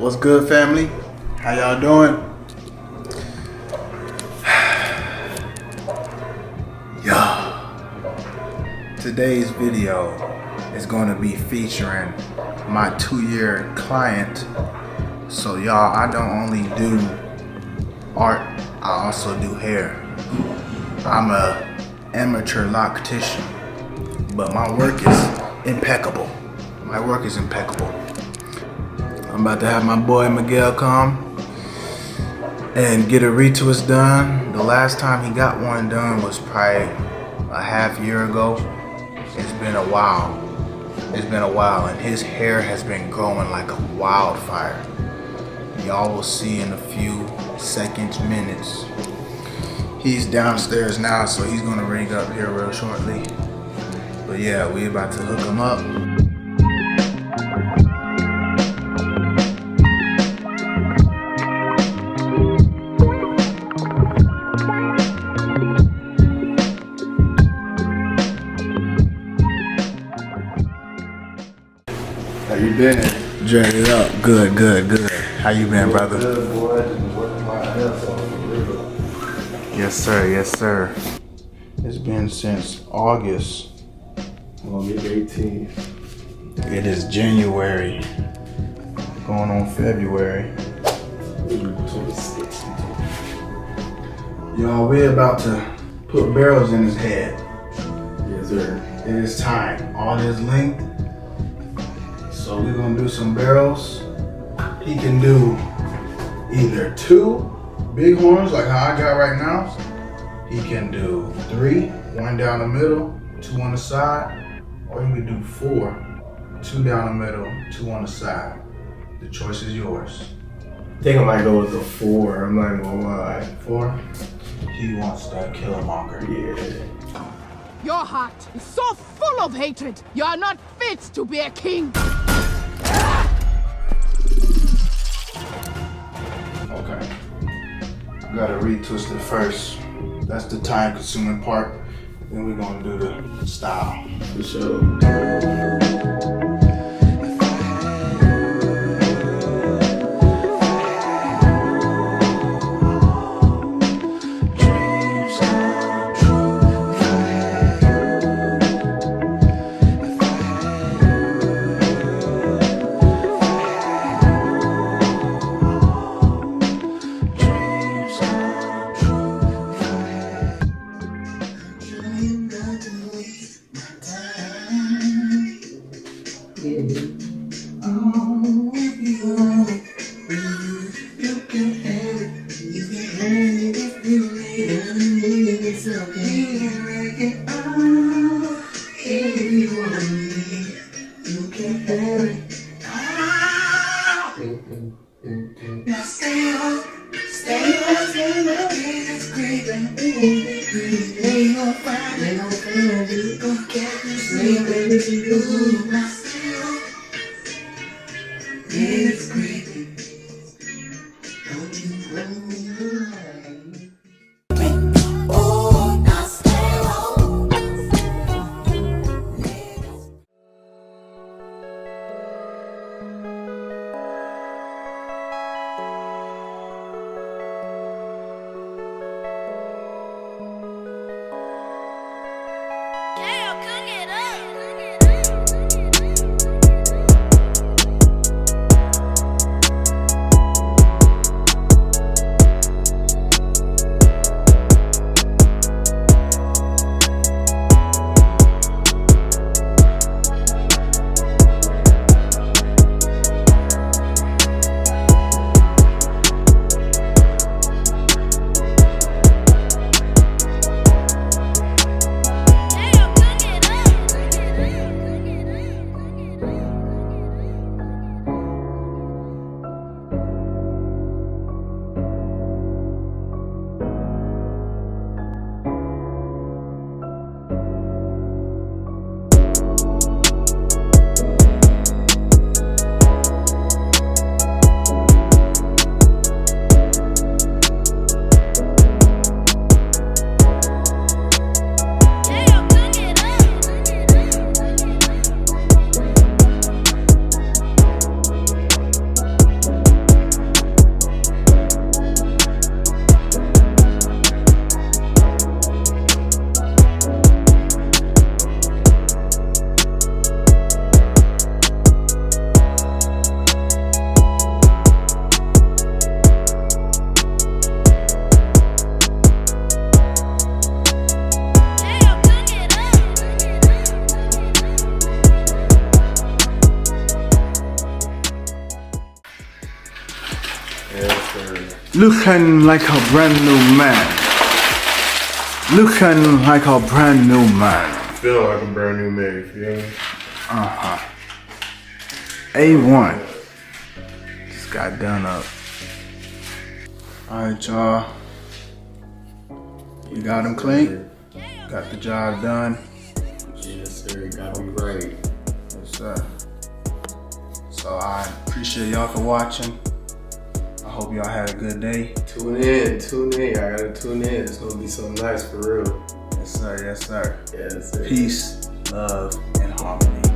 What's good, family? How y'all doing? Today's video is going to be featuring my 2-year client. So y'all, I don't only do art, I also do hair. I'm a amateur loctician, but my work is impeccable. My work is impeccable. I'm about to have my boy Miguel come and get a retwist done. The last time he got one done was probably a half year ago. It's been a while. It's been a while, and his hair has been growing like a wildfire. Y'all will see in a few seconds, minutes. He's downstairs now, so he's gonna ring up here real shortly. But yeah, we about to hook him up. How you been? Dread it up. Good, good, good. How you been, brother? Good, boy. Just been working my ass off. Yes, sir. Yes, sir. It's been since August. On the 18th. It is January. Going on February. 26th. Y'all, we're about to put barrels in his head. Yes, sir. It is time. All his length. So we're gonna do some barrels. He can do either 2 big horns like how I got right now. He can do 3, 1 down the middle, 2 on the side, or he can do 4, 2 down the middle, 2 on the side. The choice is yours. I think I might go with the 4. I'm not gonna lie. 4. He wants that Killmonger. Yeah. Your heart is so full of hatred. You are not fit to be a king. Okay. I gotta retwist it first. That's the time consuming part. Then we're gonna do the style. For sure. Yes, sir. Looking like a brand new man. Looking like a brand new man. Feel like a brand new man, you feel me? A1. Just got done up. Alright, y'all. You got them clean? Got the job done? Yes, sir. Got them great. Yes, sir. So I appreciate y'all for watching. I hope y'all had a good day. Tune in. I gotta tune in. It's gonna be so nice for real. Yes, sir. Yes, sir. Yes, sir. Peace, love, and harmony.